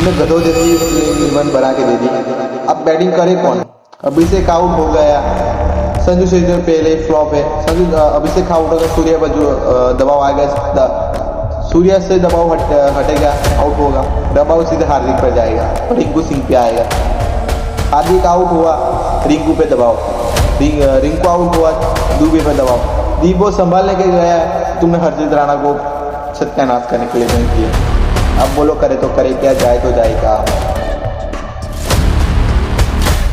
तुमने गधों जैसी इलेवन बना के दे दी। अब बैटिंग करे कौन? अभिषेक आउट हो गया, संजू सैमसन पहले फ्लॉप है। अभिषेक आउट हो गया, सूर्या पर जो दबाव आ गया, सूर्या से दबाव हटेगा, आउट होगा, दबाव सीधे हार्दिक पर जाएगा, रिंकू सिंह पे आएगा। हार्दिक आउट हुआ, रिंकू पे दबाव, रिंकू आउट हुआ, दुबे पे दबाव। दीपो संभालने के गया, तुमने हरजीत राणा को सत्यानाश करने के लिए नहीं किया। अब बोलो करे तो करे क्या, जाए तो जाएगा।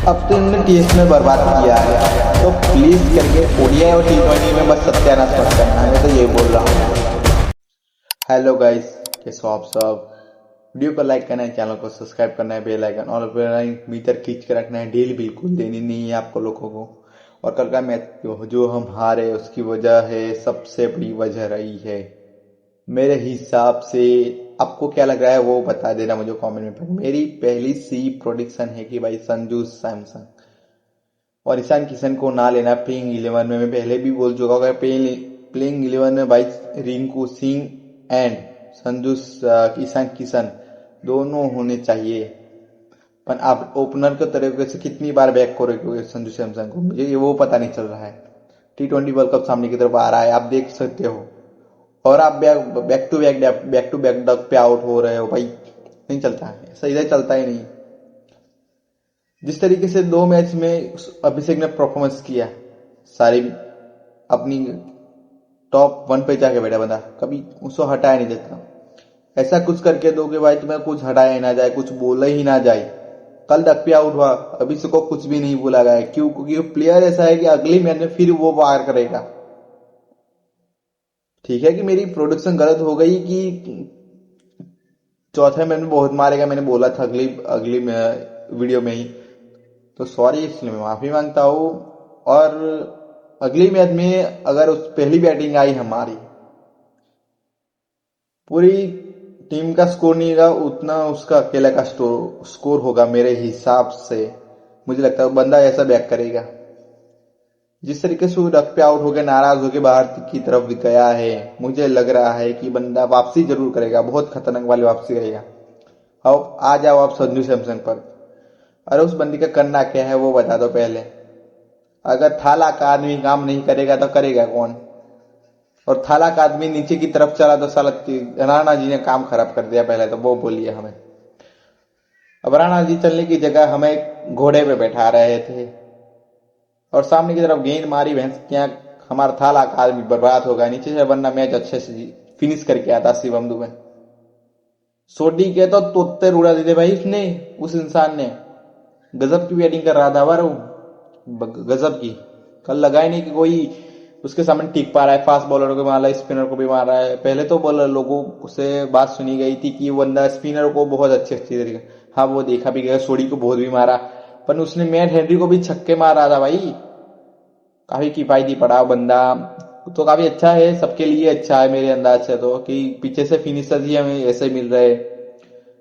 अब तो इन्होंने टेस्ट में बर्बाद किया है, तो प्लीज करके ओडीआई और टी20 में बस सत्यानाश मत करना, मैं तो ये बोल रहा हूँ। हेलो गाइस, कैसे हो आप सब? वीडियो को लाइक करना है, चैनल को सब्सक्राइब करना है, बेल आइकन और मीटर खींच के रखना है। डेली बिल्कुल देनी नहीं है आपको लोगों को। और कल का मैच जो हम हारे उसकी वजह है, सबसे बड़ी वजह रही है मेरे हिसाब से। आपको क्या लग रहा है वो बता देना मुझे कमेंट में। मेरी पहली सी प्रोडिक्शन है कि भाई संजू सैमसन और ईशान किशन को ना लेना प्लेइंग 11 में। मैं पहले भी बोल चुका हूँ, प्लेइंग 11 में भाई रिंकू सिंह एंड संजू ईशान किशन दोनों होने चाहिए। पर आप ओपनर के तरीके से कितनी बार बैक करोगे संजू सैमसन को, मुझे ये वो पता नहीं चल रहा है। टी20 वर्ल्ड कप सामने की तरफ आ रहा है, आप देख सकते हो, और आप बैक टू बैक डक पे आउट हो रहे हो। भाई नहीं चलता है, सही चलता ही नहीं। जिस तरीके से 2 मैच में अभिषेक ने परफॉर्मेंस किया, सारी अपनी टॉप 1 पे जाके बैठा बंदा, कभी उसको हटाया नहीं देता। ऐसा कुछ करके दो कि भाई तुम्हें कुछ हटाया ही ना जाए, कुछ बोला ही ना जाए। कल डक पे आउट हुआ, अभिषेक को कुछ भी नहीं बोला गया। क्यों? क्योंकि प्लेयर ऐसा है कि अगली मैच में फिर वो वार करेगा। ठीक है कि मेरी प्रोडक्शन गलत हो गई कि चौथे मैच में बहुत मारेगा, मैंने बोला था अगली वीडियो में ही, तो सॉरी, इसलिए मैं माफी मांगता हूं। और अगली मैच में अगर उस पहली बैटिंग आई हमारी, पूरी टीम का स्कोर नहीं होगा उतना उसका अकेले का स्कोर होगा मेरे हिसाब से। मुझे लगता है बंदा ऐसा बैक करेगा। जिस तरीके से वो डक पे आउट होकर नाराज होकर बाहर की तरफ गया है, मुझे लग रहा है कि बंदा वापसी जरूर करेगा, बहुत खतरनाक वाली वापसी करेगा। अब आ जाओ आप संजू सैमसन पर। अरे उस बंदी का करना क्या है वो बता दो पहले। अगर थाला का आदमी काम नहीं करेगा तो करेगा कौन? और थाला का आदमी नीचे की तरफ चला तो साला राणा जी ने काम खराब कर दिया। पहले तो वो बोलिए हमें। अब राणा जी चलने की जगह हमें घोड़े पे बैठा रहे थे और सामने की तरफ गेंद मारी भैंस, क्या हमारा थाला का आदमी बर्बाद हो गया नीचे से, वरना मैच अच्छे से फिनिश करके आता शिवम दुबे। सोडी के तो तोते उड़ा देते भाई उसने, उस इंसान ने। गजब की बैटिंग कर रहा था वो, गजब की। कल लगा ही नहीं कि कोई उसके सामने टिक पा रहा है। फास्ट बॉलर को मार रहा है, स्पिनर को भी मार रहा है। पहले तो बॉलर लोगों से बात सुनी गई थी कि वो बंदा स्पिनर को बहुत अच्छी तरीके, हाँ वो देखा भी गया, सोडी को बहुत भी मारा, पर उसने मैट हेनरी को भी छक्के मार रहा था भाई। काफी किफायती पड़ा बंदा, तो काफी अच्छा है, सबके लिए अच्छा है मेरे अंदाज से, तो कि पीछे से फिनिशर ही हमें ऐसे मिल रहे।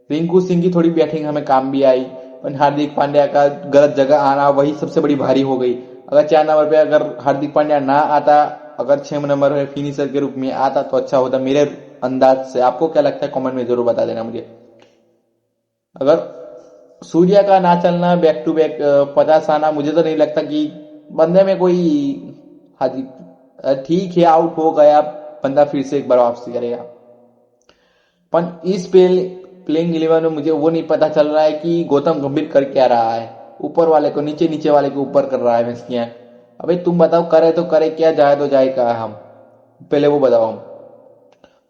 रिंकू सिंह की थोड़ी बैटिंग हमें काम भी आई, पर हार्दिक पांड्या का गलत जगह आना वही सबसे बड़ी भारी हो गई। अगर 4 नंबर पे अगर हार्दिक पांड्या ना आता, अगर 6 नंबर पे फिनिशर के रूप में आता तो अच्छा होता मेरे अंदाज से। आपको क्या लगता है कमेंट में जरूर बता देना मुझे। अगर सूर्या का ना चलना, बैक टू बैक 50 आना, मुझे तो नहीं लगता कि बंदे में कोई, ठीक है आउट हो गया, बंदा फिर से एक बार वापसी करेगा। पर इस प्लेइंग 11 में मुझे वो नहीं पता चल रहा है कि गौतम गंभीर कर क्या रहा है। ऊपर वाले को नीचे, नीचे वाले को ऊपर कर रहा है भैंसियां। अबे तुम बताओ, करे तो करे क्या, जाए तो जाए क्या? हम पहले वो बताओ। हम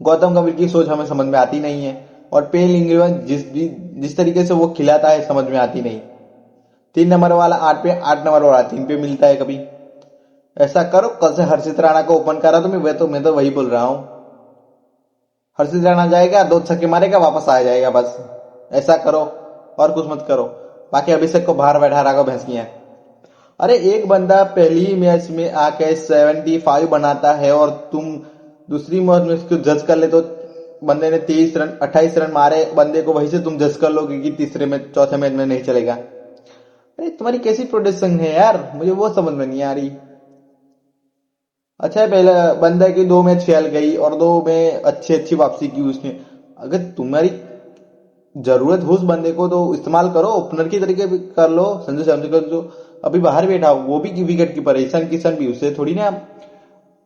गौतम गंभीर की सोच हमें समझ में आती नहीं है, और प्लेइंग 11 जिस तरीके से वो खिलाता है समझ में आती नहीं। 3 नंबर वाला 8 पे, 8 नंबर वाला 3 पे मिलता है कभी। ऐसा करो, कल से हर्षित राणा को ओपन करा तो मैं तो वही बोल रहा हूं। हर्षित राणा जाएगा, 2 छक्के मारेगा, वापस आ जाएगा, बस ऐसा करो और कुछ मत करो। बाकी अभिषेक को बाहर बैठा रखो भैंसियां। अरे एक बंदा पहली मैच में आके 75 बनाता है और तुम दूसरी मैच में उसको जज कर ले तो बंदे ने 23 रन 28 रन मारे, बंदे को वहीं से तुम जज कर लोगे कि तीसरे में चौथे मैच में नहीं चलेगा। अरे तुम्हारी कैसी प्रोडक्शन है यार, मुझे वो समझ में नहीं आ रही। अच्छा है, पहला बंदा की 2 मैच फेल गई और 2 में अच्छी अच्छी वापसी की उसने। अगर तुम्हारी जरूरत हो उस बंदे को तो इस्तेमाल करो, ओपनर की तरीके भी कर लो। संजू सैमसन जो अभी बाहर बैठा हो वो भी विकेट कीपर है, ईशान किशन भी, उससे थोड़ी ना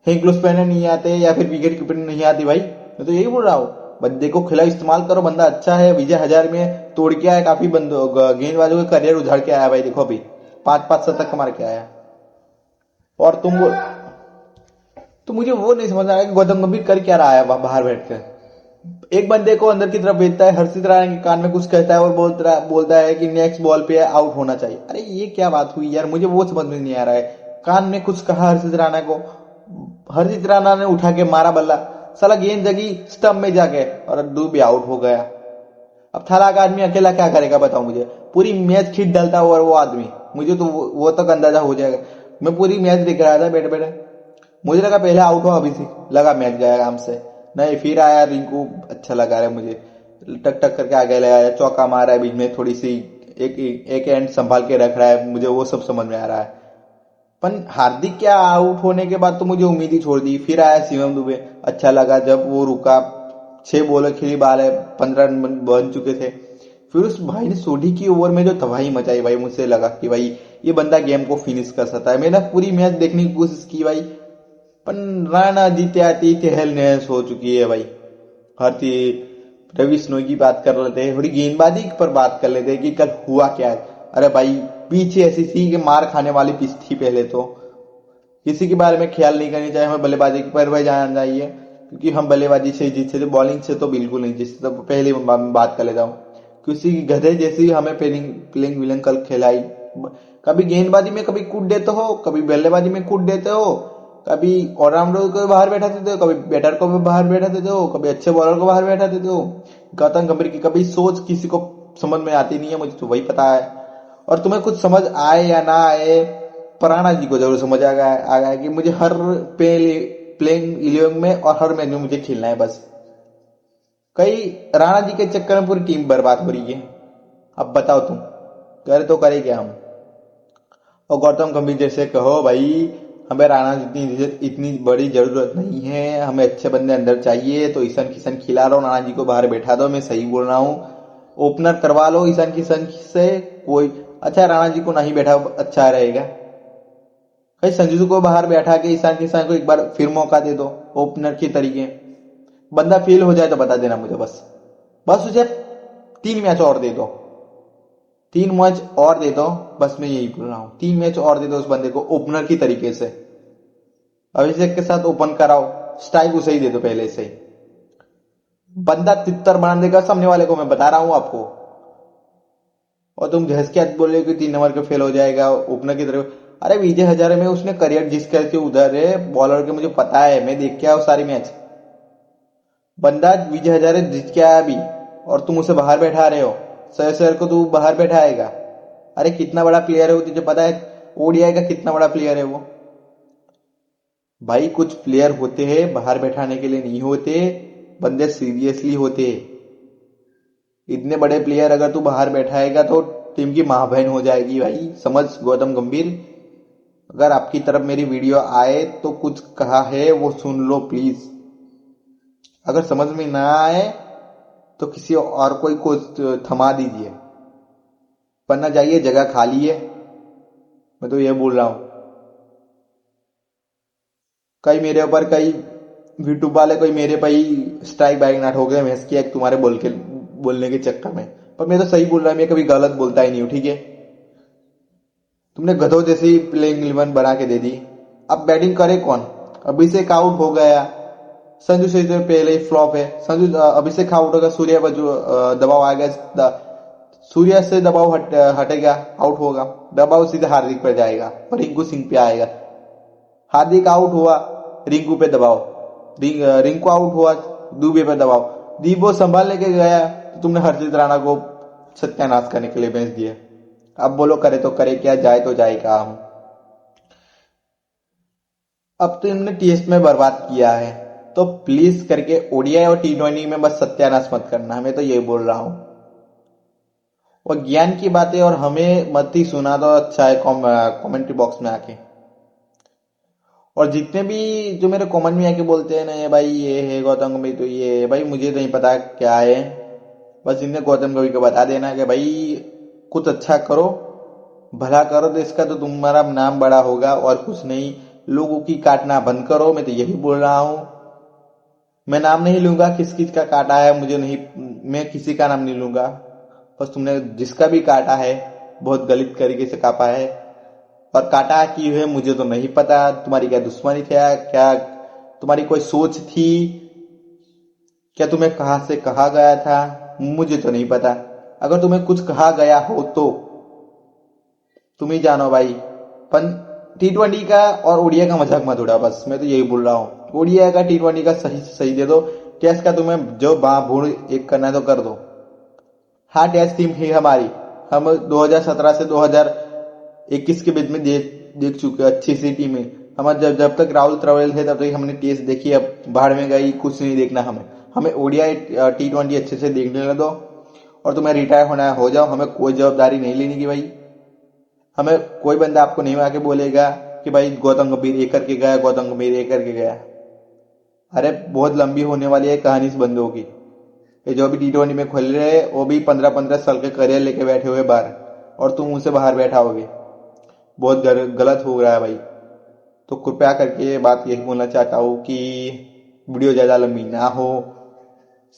हैंड स्पिनर नहीं आते या फिर विकेट कीपर नहीं आती भाई। मैं तो यही बोल रहा हूँ, बंदे को खिलाओ, इस्तेमाल करो, बंदा अच्छा है। विजय हजार में तोड़ के आया, काफी बंदों गेंदबाजों का करियर उजाड़ के आया भाई, देखो अभी 5-5 शतक मार के आया। और तो मुझे वो नहीं समझ आ रहा कि गौतम गंभीर कर क्या रहा है बाहर बैठकर। एक बंदे को अंदर की तरफ भेजता है, हर्षित राणा के कान में कुछ कहता है और बोलता है कि नेक्स्ट बॉल पे आउट होना चाहिए। अरे ये क्या बात हुई यार, मुझे वो समझ में नहीं आ रहा है। कान में कुछ कहा हर्षित राणा को, हर्षित राणा ने उठा के मारा बल्ला, साला गेंद जगी स्टंप में जाके और दुबे आउट हो गया। अब थाला का आदमी अकेला क्या करेगा बताओ मुझे, पूरी मैच खींच डालता और वो आदमी, मुझे तो वो तक अंदाजा हो जाएगा। मैं पूरी मैच देख रहा था बैठे बैठे, मुझे लगा पहले आउट हुआ अभिषेक, लगा मैच गया आराम से। नहीं, फिर आया रिंकू, अच्छा लगा रहा है मुझे, टक टक करके आगे लगाया, चौका मारा है बीच में, थोड़ी सी एक एक एंड संभाल के रख रहा है, मुझे वो सब समझ में आ रहा है। पर हार्दिक क्या आउट होने के बाद तो मुझे उम्मीद ही छोड़ दी। फिर आया शिवम दुबे, अच्छा लगा जब वो रुका, 6 बॉल खेली, बाल है 15 रन बन चुके थे। फिर उस भाई ने सोडी की ओवर में जो तबाही मचाई भाई, मुझसे लगा कि भाई ये बंदा गेम को फिनिश कर सकता है। मैंने पूरी मैच देखने की कोशिश की भाई, पर राणा जीते आती तहल नहस हो चुकी है भाई। भारती रवि बिश्नोई की बात कर लेते हैं, थोड़ी गेंदबाजी पर बात कर लेते हैं कि कल हुआ क्या है। अरे भाई पीछे ऐसी थी कि मार खाने वाली पिच थी पहले तो, किसी के बारे में ख्याल नहीं करनी चाहिए, हमें बल्लेबाजी पर भाई जाना चाहिए, क्योंकि हम बल्लेबाजी से जीत सकते, बॉलिंग से तो बिल्कुल नहीं जीत सकते। तो पहले बात कर लेता हूँ, किसी गधे जैसी हमें प्लेइंग प्लेइंग विलन कल खिलाई। कभी गेंदबाजी में कभी कूद देते हो, कभी बल्लेबाजी में कूद देते हो, कभी ऑलराउंडर को बाहर बैठा देते हो, कभी बैटर को भी बाहर बैठा देते हो, कभी अच्छे बॉलर को बाहर बैठा देते हो। गौतम गंभीर की कभी सोच किसी को समझ में आती नहीं है, मुझे तो वही पता है। और तुम्हें कुछ समझ आए या ना आए, पराणा जी को जरूर समझ आ गया कि मुझे हर प्लेइंग इलेवन में और हर मैच में मुझे खेलना है बस। कई राणा जी के चक्कर में पूरी टीम बर्बाद हो रही है। अब बताओ तुम, करे तो करे क्या हम। और गौतम गंभीर जैसे कहो भाई, हमें राणा जितनी इतनी बड़ी जरूरत नहीं है, हमें अच्छे बंदे अंदर चाहिए, तो ईशान किशन खिला लो, राणा जी को बाहर बैठा दो। मैं सही बोल रहा हूँ, ओपनर करवा लो ईशान किशन से कोई। अच्छा राणा जी को नहीं बैठा अच्छा रहेगा भाई, संजू को बाहर बैठा के ईशान किशन को एक बार फिर मौका दे दो ओपनर के तरीके। बंदा फेल हो जाए तो बता देना मुझे बस, बस उसे 3 मैच और दे दो, 3 मैच और दे दो, बस मैं यही बोल रहा हूँ, 3 मैच और दे दो उस बंदे को ओपनर की तरीके से। अभिषेक के साथ ओपन कराओ, स्ट्राइक उसे ही दे दो पहले से ही, बंदा तितर बना देगा सामने वाले को, मैं बता रहा हूं आपको। और तुम झस के बोले कि 3 नंबर के फेल हो जाएगा ओपनर की तरफ। अरे विजय हजारे में उसने करियर जिस करके उधर है बॉलर के, मुझे पता है, मैं देख के आया सारी मैच। बंदा विजय हजारे जीत के आया अभी, और तुम उसे बाहर बैठा रहे हो, सर को तू बाहर बैठाएगा। अरे कितना बड़ा प्लेयर है वो, तुझे पता है ओडीआई का कितना बड़ा प्लेयर है वो। भाई कुछ प्लेयर होते हैं बाहर बैठाने के लिए नहीं होते, बंदे सीरियसली होते। इतने बड़े प्लेयर अगर तू बाहर बैठाएगा तो टीम की मां बहन हो जाएगी भाई, समझ गौतम गंभीर। अगर आपकी तरफ मेरी वीडियो आए तो कुछ कहा है वो सुन लो प्लीज, अगर समझ में ना आए तो किसी और कोई को थमा दीजिए, वरना जाइए जगह खाली है, मैं तो ये बोल रहा हूं। कई मेरे ऊपर कई यूट्यूब वाले कोई मेरे पे ही स्ट्राइक बैक ना ठोक गए भैंस की एक तुम्हारे बोलने के चक्कर में। पर मैं तो सही बोल रहा हूं, मैं कभी गलत बोलता ही नहीं हूं, ठीक है। तुमने गधों जैसी प्लेइंग इलेवन बना के दे दी। अब बैटिंग करे कौन, अभिषेक आउट हो गया, संजू से तो पहले ही फ्लॉप है, संजू अभिषेक आउट होगा, सूर्य पर जो दबाव आ गया, सूर्य से दबाव हटेगा, आउट होगा, दबाव सीधे हार्दिक पर जाएगा और रिंकू सिंह पे आएगा। हार्दिक आउट हुआ, रिंकू पे दबाव, रिंकू आउट हुआ, दुबे पे दबाव, दीबो संभाल लेके गया तो तुमने हरजीत राणा को सत्यानाश करने के लिए भेज दिया। अब बोलो करे तो करे क्या, जाए तो जाए काम। अब तो इन्होंने टेस्ट में बर्बाद किया है, तो प्लीज करके ओडीआई और टी20 में बस सत्यानाश मत करना, मैं तो यही बोल रहा हूं। और ज्ञान की बातें और हमें मत ही सुना दो, अच्छा है कमेंट्री बॉक्स में आके। और जितने भी जो मेरे कमेंट में आके बोलते हैं ना ये भाई ये है गौतम गंभीर, तो ये है भाई, मुझे नहीं पता क्या है, बस इन्हें गौतम गंभीर को बता देना कि भाई कुछ अच्छा करो, भला करो देश का, तो तुम्हारा नाम बड़ा होगा और कुछ नहीं। लोगों की काटना बंद करो, मैं तो यही बोल रहा हूँ। मैं नाम नहीं लूंगा किस किस का काटा है, मुझे नहीं, मैं किसी का नाम नहीं लूंगा। बस तुमने जिसका भी काटा है बहुत गलत तरीके से काटा है, और काटा की है मुझे तो नहीं पता। तुम्हारी क्या दुश्मनी था, क्या तुम्हारी कोई सोच थी, क्या तुम्हें कहा से कहा गया था, मुझे तो नहीं पता। अगर तुम्हें कुछ कहा गया हो तो तुम ही जानो भाई। पर T20 का और ओडीआई का मजाक मत उड़ा, बस मैं तो यही बोल रहा हूँ। ओडीआई का T20 का सही सही दे दो। टेस्ट का तुम्हें जो भूड़ एक करना है तो कर दो। हाँ, टेस्ट टीम है हमारी, हम 2017 से 2021 के बीच में देख चुके अच्छी सी टीम है हमारे। जब जब तक राहुल द्रविड़ थे तब तक हमने टेस्ट देखी, अब बाहर में गई, कुछ नहीं देखना हमें। हमें ओडीआई T20 अच्छे से देखने दो, और तुम्हें रिटायर होना है हो जाओ, हमें कोई जवाबदारी नहीं लेनी की भाई। हमें कोई बंदा आपको नहीं आके बोलेगा कि भाई गौतम गंभीर ये करके गया, गौतम गंभीर ये करके गया। अरे बहुत लंबी होने वाली है कहानी इस बंदों की। ये जो भी T20 में खोल रहे हैं वो भी 15-15 साल के करियर लेके बैठे हुए बाहर, और तुम उनसे बाहर बैठा होगे। बहुत गलत हो रहा है भाई। तो कृपया करके ये बात यही बोलना चाहता हूँ कि वीडियो ज्यादा लंबी ना हो,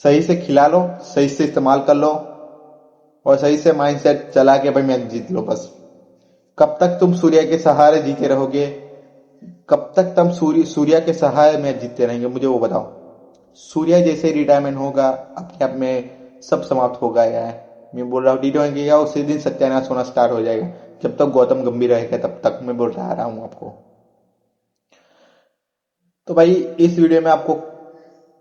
सही से खिला लो, सही से इस्तेमाल कर लो, और सही से माइंडसेट चला के भाई मैच जीत लो बस। कब तक तुम सूर्या के सहारे जीते रहोगे, कब तक तुम सूर्या के सहारे मैच जीतते रहेंगे, मुझे वो बताओ। सूर्या जैसे रिटायरमेंट होगा अपने आप में सब समाप्त हो गया है। मैं बोल रहा हूँ T20 का उसी दिन सत्यानाश होना स्टार्ट हो जाएगा। जब तक गौतम गंभीर रहेगा तब तक, मैं बोल रहा हूँ आपको। तो भाई इस वीडियो में आपको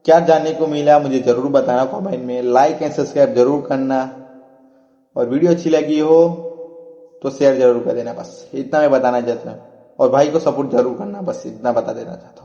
क्या जानने को मिला मुझे जरूर बताना कमेंट में। लाइक एंड सब्सक्राइब जरूर करना, और वीडियो अच्छी लगी हो तो शेयर जरूर कर देना। बस इतना मैं बताना चाहता हूँ, और भाई को सपोर्ट जरूर करना, बस इतना बता देना चाहता हूँ।